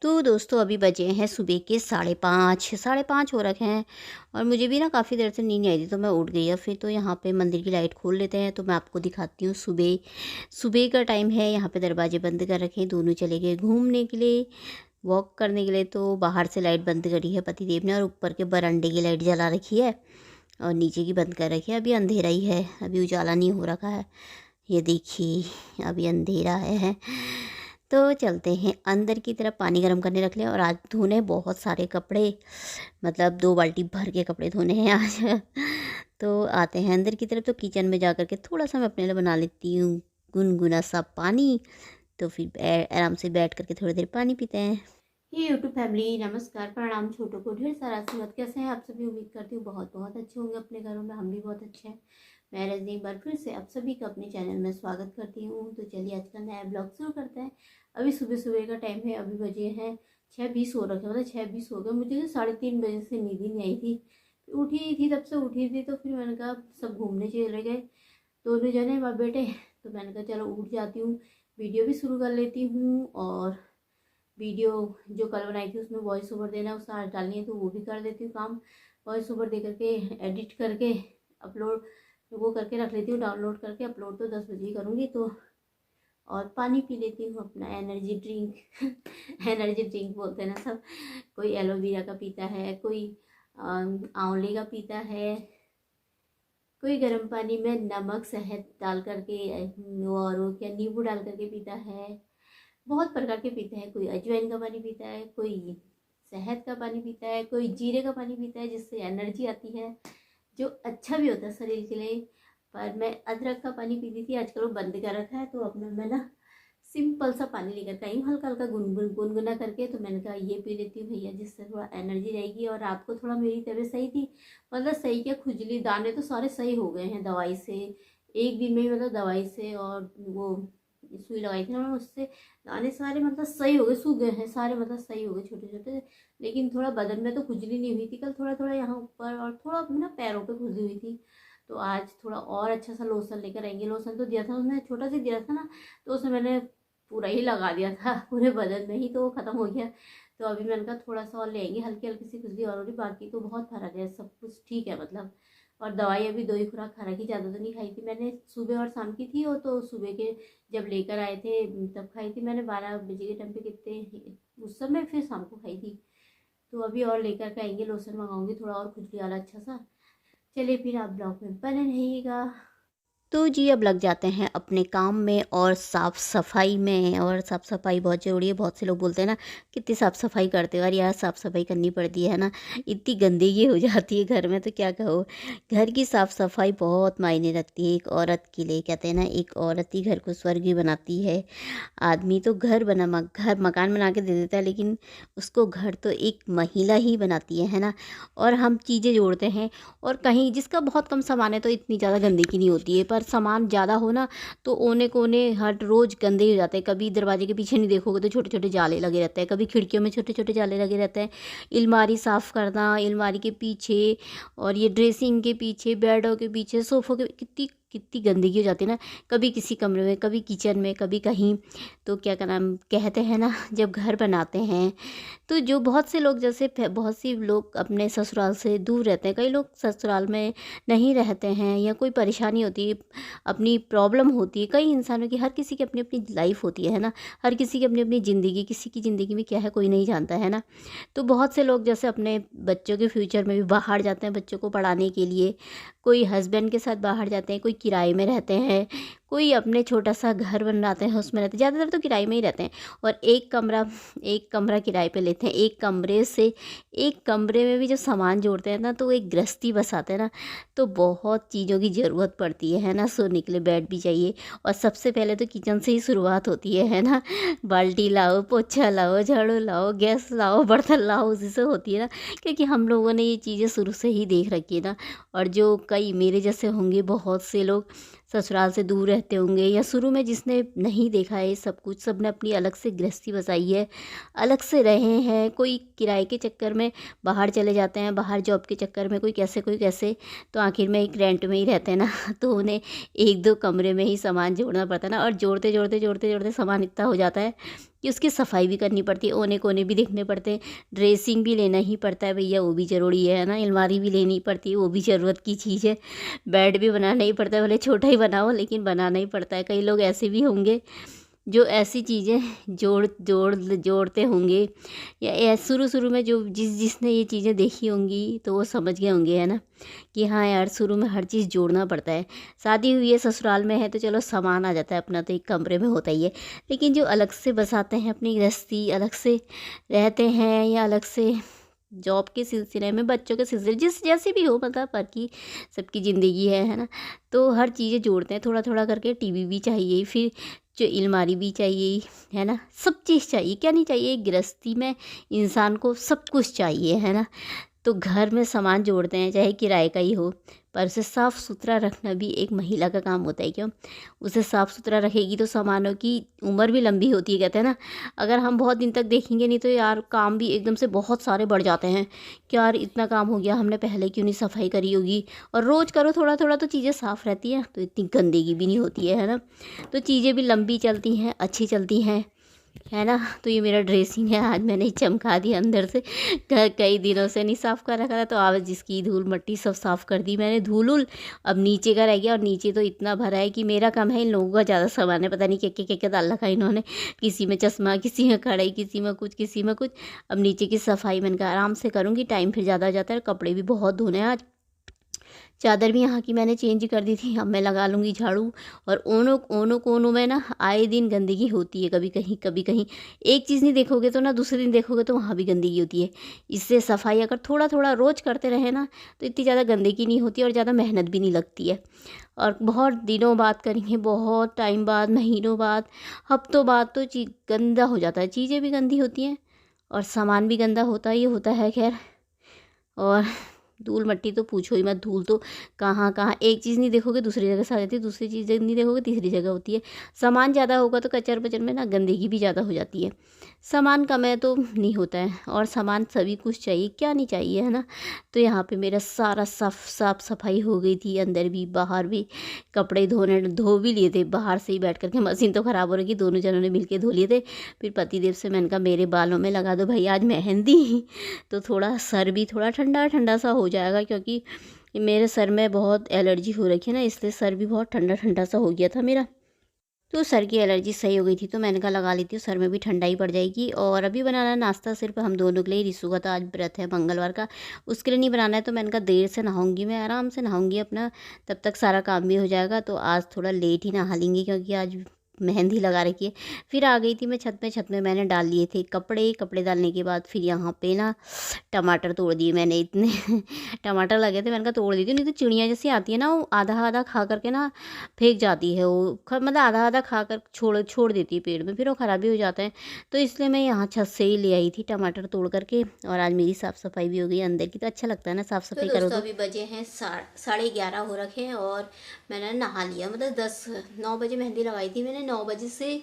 तो दोस्तों अभी बजे हैं सुबह के 5:30, 5:30 हो रखे हैं। और मुझे भी ना काफ़ी देर से नींद नहीं आई थी, तो मैं उठ गई। अब फिर तो यहाँ पे मंदिर की लाइट खोल लेते हैं, तो मैं आपको दिखाती हूँ। सुबह सुबह का टाइम है, यहाँ पे दरवाजे बंद कर रखे हैं। दोनों चले गए घूमने के लिए, वॉक करने के लिए। तो बाहर से लाइट बंद करी है पतिदेव ने, और ऊपर के बरामदे की लाइट जला रखी है, और नीचे की बंद कर रखी है। अभी अंधेरा ही है, अभी उजाला नहीं हो रखा है। ये देखिए अभी अंधेरा है। तो चलते हैं अंदर की तरफ, पानी गर्म करने रख लिया। और आज धोने बहुत सारे कपड़े, मतलब 2 बाल्टी भर के कपड़े धोने हैं आज। तो आते हैं अंदर की तरफ। तो किचन में जा कर के थोड़ा सा मैं अपने लिए बना लेती हूँ गुनगुना सा पानी। तो फिर आराम से बैठ करके थोड़ी देर पानी पीते हैं। ये यूट्यूब फैमिली, नमस्कार, प्रणाम, छोटों को ढेर सारा आशीर्वाद। कैसे हैं आप सभी? उम्मीद करती हूँ बहुत बहुत अच्छे होंगे अपने घरों में। हम भी बहुत अच्छे हैं। मैं रजनी एक बार फिर से आप सभी का अपने चैनल में स्वागत करती हूँ। तो चलिए आज का नया ब्लॉग शुरू करते हैं। अभी सुबह सुबह का टाइम है, अभी बजे हैं 6:20 हो रखे, मतलब 6:20 हो गए। मुझे 3:30 बजे से नींद ही नहीं आई थी, उठी ही थी, तब से उठी थी। तो फिर मैंने कहा सब घूमने चले गए दोनों जने बाप बेटे। तो मैंने कहा चलो उठ जाती हूँ, वीडियो भी शुरू कर लेती हूँ। और वीडियो जो कल बनाई थी उसमें वॉइस ओवर देना, उसका आज डालनी है, तो वो भी कर देती हूँ काम। वॉइस ओवर दे करके एडिट करके अपलोड वो करके रख लेती हूँ, डाउनलोड करके। अपलोड तो 10 बजे ही करूँगी। तो और पानी पी लेती हूँ अपना एनर्जी ड्रिंक। एनर्जी ड्रिंक बोलते हैं ना सब। कोई एलोवेरा का पीता है, कोई आंवले का पीता है, कोई गर्म पानी में नमक शहद डाल करके और वो क्या नींबू डाल करके पीता है। बहुत प्रकार के पीते हैं। कोई अजवाइन का पानी पीता है, कोई शहद का पानी पीता है, कोई जीरे का पानी पीता है, जिससे एनर्जी आती है, जो अच्छा भी होता है शरीर के लिए। पर मैं अदरक का पानी पीती थी, आजकल वो बंद कर रखा है। तो अब मैं ना सिंपल सा पानी लेकर के आई हूँ, हल्का हल्का गुनगुना करके। तो मैंने कहा ये पी लेती हूँ भैया, जिससे थोड़ा एनर्जी रहेगी। और रात को थोड़ा मेरी तबीयत सही थी, मतलब सही क्या, खुजली दाने तो सारे सही हो गए हैं दवाई से। एक दिन में ही मतलब दवाई से, और वो सुई लगाई थी ना मैंने, उससे दाने सारे मतलब सही हो गए, सूख गए हैं सारे, मतलब सही हो गए छोटे छोटे। लेकिन थोड़ा बदन में तो खुजली नहीं हुई थी कल, थोड़ा थोड़ा यहाँ ऊपर और थोड़ा ना पैरों पे खुजली हुई थी। तो आज थोड़ा और अच्छा सा लोशन लेकर आएंगे। लोशन तो दिया था उसने, छोटा सा दिया था ना, तो उसमें मैंने पूरा ही लगा दिया था पूरे बदन में ही, तो वो ख़त्म हो गया। तो अभी मैंने कहा थोड़ा सा और ले आएंगे, हल्की हल्की सी खुजली और हो रही, बाकी तो बहुत फर्क है, सब कुछ ठीक है मतलब। और दवाई अभी 2 ही खुराक खा रखी, ज़्यादा तो नहीं खाई थी मैंने। सुबह और शाम की थी वो, तो सुबह के जब लेकर आए थे तब खाई थी मैंने 12 बजे के टाइम पे, कितने उस समय, फिर शाम को खाई थी। तो अभी और लेकर के आएंगे, लोशन मंगाऊंगी थोड़ा और खुजली वाला अच्छा सा। चलिए फिर आप ब्लॉग में बने रहिएगा। तो जी अब लग जाते हैं अपने काम में और साफ़ सफाई में। और साफ़ सफाई बहुत ज़रूरी है। बहुत से लोग बोलते हैं ना, कितनी साफ़ सफाई करते हो? और यार साफ़ सफाई करनी पड़ती है ना, इतनी गंदगी हो जाती है घर में, तो क्या कहो। घर की साफ़ सफाई बहुत मायने रखती है एक औरत के लिए। कहते हैं ना, एक औरत ही घर को स्वर्ग भी बनाती है। आदमी तो घर मकान बना के दे देता है, लेकिन उसको घर तो एक महिला ही बनाती है ना। और हम चीज़ें जोड़ते हैं, और कहीं जिसका बहुत कम सामान है तो इतनी ज़्यादा गंदगी नहीं होती है। पर सामान ज़्यादा हो ना, तो ओने कोने हर रोज़ गंदे हो जाते हैं। कभी दरवाजे के पीछे नहीं देखोगे तो छोटे छोटे जाले लगे रहते हैं, कभी खिड़कियों में छोटे छोटे जाले लगे रहते हैं। अलमारी साफ़ करना, अलमारी के पीछे, और ये ड्रेसिंग के पीछे, बेडों के पीछे, सोफ़ों के, कितनी कितनी गंदगी हो जाती है ना। कभी किसी कमरे में, कभी किचन में, कभी कहीं। तो क्या नाम कहते हैं ना, जब घर बनाते हैं तो जो बहुत से लोग, जैसे बहुत सी लोग अपने ससुराल से दूर रहते हैं, कई लोग ससुराल में नहीं रहते हैं, या कोई परेशानी होती है, अपनी प्रॉब्लम होती है। कई इंसानों की, हर किसी की अपनी अपनी लाइफ होती है ना, हर किसी की अपनी अपनी ज़िंदगी, किसी की ज़िंदगी में क्या है कोई नहीं जानता है ना। तो बहुत से लोग जैसे अपने बच्चों के फ्यूचर में भी बाहर जाते हैं बच्चों को पढ़ाने के लिए। कोई हस्बैंड के साथ बाहर जाते हैं, कोई किराए में रहते हैं, कोई अपने छोटा सा घर बनाते हैं उसमें रहते हैं। ज़्यादातर तो किराए में ही रहते हैं। और एक कमरा किराए पे लेते हैं। एक कमरे में भी जो सामान जोड़ते हैं ना, तो एक गृहस्थी बसाते हैं ना, तो बहुत चीज़ों की ज़रूरत पड़ती है ना। सोने के लिए बेड भी चाहिए, और सबसे पहले तो किचन से ही शुरुआत होती है ना। बाल्टी लाओ, पोछा लाओ, झाड़ू लाओ, गैस लाओ, बर्तन लाओ, उसी से होती है ना। क्योंकि हम लोगों ने ये चीज़ें शुरू से ही देख रखी है ना। और जो कई मेरे जैसे होंगे, बहुत से लोग ससुराल से दूर रहते होंगे, या शुरू में जिसने नहीं देखा है सब कुछ, सब ने अपनी अलग से गृहस्थी बसाई है, अलग से रहे हैं। कोई किराए के चक्कर में बाहर चले जाते हैं, बाहर जॉब के चक्कर में, कोई कैसे, तो आखिर में एक रेंट में ही रहते हैं ना। तो उन्हें 1-2 कमरे में ही सामान जोड़ना पड़ता है ना। और जोड़ते जोड़ते जोड़ते जोड़ते सामान इतना हो जाता है कि उसकी सफाई भी करनी पड़ती है, ओने कोने भी देखने पड़ते हैं, ड्रेसिंग भी लेना ही पड़ता है भैया, वो भी ज़रूरी है ना। अलमारी भी लेनी पड़ती है, वो भी ज़रूरत की चीज़ है। बेड भी बनाना ही पड़ता है, भले छोटा ही बनाओ लेकिन बनाना ही पड़ता है। कई लोग ऐसे भी होंगे जो ऐसी चीज़ें जोड़ते होंगे, या शुरू शुरू में जो जिसने ये चीज़ें देखी होंगी तो वो समझ गए होंगे, है ना, कि हाँ यार शुरू में हर चीज़ जोड़ना पड़ता है। शादी हुई है, ससुराल में है तो चलो सामान आ जाता है अपना, तो एक कमरे में होता ही है। लेकिन जो अलग से बसाते हैं अपनी गृहस्थी, अलग से रहते हैं, या अलग से जॉब के सिलसिले में, बच्चों के सिलसिले, जिस जैसी भी हो, मतलब पर की सबकी ज़िंदगी है ना। तो हर चीज़ें जोड़ते हैं थोड़ा थोड़ा करके। टीवी भी चाहिए, फिर जो अलमारी भी चाहिए, है ना, सब चीज़ चाहिए, क्या नहीं चाहिए। गृहस्थी में इंसान को सब कुछ चाहिए, है ना। तो घर में सामान जोड़ते हैं, चाहे किराए का ही हो, पर उसे साफ़ सुथरा रखना भी एक महिला का काम होता है। क्यों? उसे साफ़ सुथरा रखेगी तो सामानों की उम्र भी लंबी होती है, कहते हैं ना। अगर हम बहुत दिन तक देखेंगे नहीं तो यार काम भी एकदम से बहुत सारे बढ़ जाते हैं कि यार इतना काम हो गया, हमने पहले क्यों नहीं सफाई करी होगी। और रोज़ करो थोड़ा थोड़ा तो चीज़ें साफ़ रहती हैं, तो इतनी गंदगी भी नहीं होती है ना। तो चीज़ें भी लंबी चलती हैं, अच्छी चलती हैं, है ना। तो ये मेरा ड्रेसिंग है, आज मैंने चमका दिया अंदर से। कई दिनों से नहीं साफ़ कर रखा था, तो आज जिसकी धूल मट्टी सब साफ़ कर दी मैंने, धूल उल। अब नीचे का रह गया, और नीचे तो इतना भरा है कि मेरा कम है, इन लोगों का ज़्यादा सामान है। पता नहीं क्या क्या डाल रखा है इन्होंने, किसी में चश्मा, किसी में कढ़ाई, किसी में कुछ, किसी में कुछ। अब नीचे की सफाई मैंने कहा आराम से करूँगी, टाइम फिर ज़्यादा हो जाता है। कपड़े भी बहुत धोने हैं आज। चादर भी यहाँ की मैंने चेंज कर दी थी, अब मैं लगा लूँगी झाड़ू। और ओनों कोनों में ना आए दिन गंदगी होती है, कभी कहीं कभी कहीं। एक चीज़ नहीं देखोगे तो ना दूसरे दिन देखोगे तो वहाँ भी गंदगी होती है। इससे सफाई अगर थोड़ा थोड़ा रोज़ करते रहे ना, तो इतनी ज़्यादा गंदगी नहीं होती और ज़्यादा मेहनत भी नहीं लगती है। और बहुत दिनों बाद करेंगे, बहुत टाइम बाद, महीनों बाद, हफ्तों बाद, तो चीज़ गंदा हो जाता है, चीज़ें भी गंदी होती हैं और सामान भी गंदा होता ही होता है। खैर, और धूल मट्टी तो पूछो ही मत। धूल तो कहाँ कहाँ, एक चीज़ नहीं देखोगे दूसरी जगह से आ जाती है, दूसरी चीज़ नहीं देखोगे तीसरी जगह होती है। सामान ज़्यादा होगा तो कचर पचर में ना गंदगी भी ज़्यादा हो जाती है। सामान कम है तो नहीं होता है, और सामान सभी कुछ चाहिए, क्या नहीं चाहिए, है ना। तो यहाँ पे मेरा सारा साफ सफाई हो गई थी, अंदर भी बाहर भी। कपड़े धो भी लिए थे बाहर से ही बैठ करके, मशीन तो ख़राब हो रही थी, दोनों जनों ने मिल के धो लिए थे। फिर पतिदेव से मैंने कहा मेरे बालों में लगा दो भाई आज मेहंदी, तो थोड़ा सर भी थोड़ा ठंडा ठंडा सा हो जाएगा, क्योंकि मेरे सर में बहुत एलर्जी हो रखी है ना, इसलिए सर भी बहुत ठंडा ठंडा सा हो गया था मेरा। तो सर की एलर्जी सही हो गई थी, तो मैंने कहा लगा लेती हूँ, सर में भी ठंडा ही पड़ जाएगी। और अभी बनाना नाश्ता सिर्फ हम दोनों के लिए। रिसू का तो आज व्रत है मंगलवार का, उसके लिए नहीं बनाना है। तो मैंने कहा देर से नहाऊंगी, मैं आराम से नहाऊंगी अपना, तब तक सारा काम भी हो जाएगा। तो आज थोड़ा लेट ही नहा लेंगी, क्योंकि आज मेहंदी लगा रखी है। फिर आ गई थी मैं छत में मैंने डाल लिए थे कपड़े डालने के बाद फिर यहाँ पे ना टमाटर तोड़ दिए मैंने, इतने टमाटर लगे थे, मैंने कहा तोड़ दी थी, नहीं तो चिड़िया जैसी आती है ना, वो आधा आधा खा करके ना फेंक जाती है, वो मतलब आधा आधा खा कर छोड़ देती है पेड़ में, फिर वो ख़राब भी हो जाता है। तो इसलिए मैं यहाँ छत से ही ले आई थी टमाटर तोड़ करके। और आज मेरी साफ़ सफाई भी हो गई अंदर की, तो अच्छा लगता है ना साफ़ सफाई करो। तो अभी बजे हैं 11:30 हो रखे हैं, और मैंने नहा लिया, मतलब 9 बजे मेहंदी लगाई थी मैंने, 9 बजे से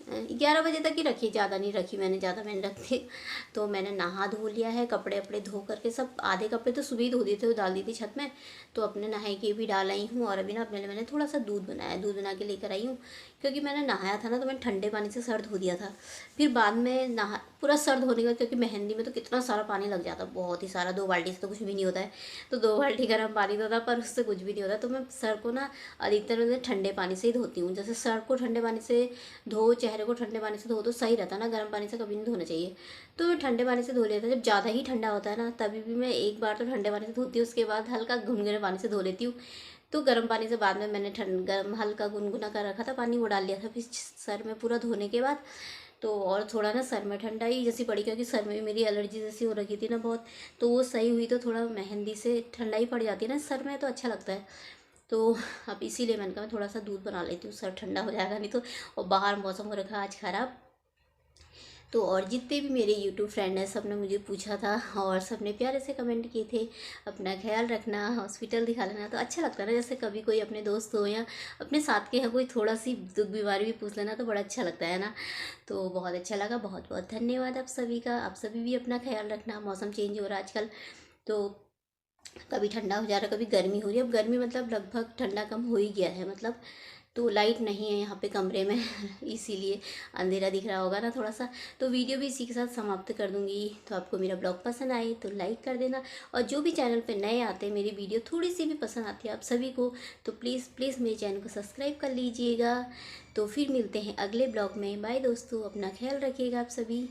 11 बजे तक ही रखी, ज़्यादा नहीं रखी मैंने, ज़्यादा मैंने रखी। तो मैंने नहा धो लिया है, कपड़े अपड़े धो करके सब, आधे कपड़े तो सुबह ही धो दिए थे, वो डाल दी थी छत में। तो अपने नहाए के भी डाल आई हूँ। और अभी ना अपने लिए मैंने थोड़ा सा दूध बनाया, दूध बना के लेकर आई हूँ, क्योंकि मैंने नहाया था ना तो मैंने ठंडे पानी से सर धो दिया था। फिर बाद में नहा पूरा सर धोने के बाद, क्योंकि मेहंदी में तो कितना सारा पानी लग जाता है, बहुत ही सारा, 2 बाल्टी से तो कुछ भी नहीं होता है। तो 2 बाल्टी गर्म पानी धोता, पर उससे कुछ भी नहीं होता। तो मैं सर को ना अधिकतर मैं ठंडे पानी से ही धोती हूँ। जैसे सर को ठंडे पानी से धो, चेहरे को ठंडे पानी से धो तो सही रहता है ना, गर्म पानी से कभी नहीं धोना चाहिए। तो मैं ठंडे पानी से धो लेता हूँ, जब ज़्यादा ही ठंडा होता है ना तभी भी मैं एक बार तो ठंडे पानी से धोती हूँ, उसके बाद हल्का गुनगुने पानी से धो लेती हूँ। तो गर्म पानी से बाद में मैंने गर्म हल्का गुनगुना कर रखा था पानी, वो डाल लिया था फिर सर में पूरा धोने के बाद। तो और थोड़ा ना सर में ठंडाई जैसी पड़ी, क्योंकि सर में भी मेरी एलर्जी जैसी हो रखी थी ना बहुत, तो वो सही हुई। तो थोड़ा मेहंदी से ठंडाई पड़ जाती है ना सर में, तो अच्छा लगता है। तो अब इसीलिए मैंने कहा मैं थोड़ा सा दूध बना लेती हूँ, सर ठंडा हो जाएगा नहीं तो। और बाहर मौसम हो रखा आज ख़राब। तो और जितने भी मेरे यूट्यूब फ्रेंड हैं सब ने मुझे पूछा था, और सब ने प्यारे से कमेंट किए थे, अपना ख्याल रखना, हॉस्पिटल दिखा लेना। तो अच्छा लगता है ना, जैसे कभी कोई अपने दोस्त हो या अपने साथ के यहाँ कोई थोड़ा सी दुख बीमारी भी पूछ लेना, तो बड़ा अच्छा लगता है ना। तो बहुत अच्छा लगा, बहुत बहुत धन्यवाद आप सभी का। आप सभी भी अपना ख्याल रखना, मौसम चेंज हो रहा है आजकल, तो कभी ठंडा हो जा रहा है, कभी गर्मी हो रही है। अब गर्मी मतलब लगभग ठंडा कम हो ही गया है, मतलब तो लाइट नहीं है यहाँ पे कमरे में इसीलिए अंधेरा दिख रहा होगा ना थोड़ा सा। तो वीडियो भी इसी के साथ समाप्त कर दूँगी। तो आपको मेरा ब्लॉग पसंद आए तो लाइक कर देना, और जो भी चैनल पे नए आते हैं, मेरी वीडियो थोड़ी सी भी पसंद आती है आप सभी को, तो प्लीज़ प्लीज़ मेरे चैनल को सब्सक्राइब कर लीजिएगा। तो फिर मिलते हैं अगले ब्लॉग में। बाय दोस्तों, अपना ख्याल रखिएगा आप सभी।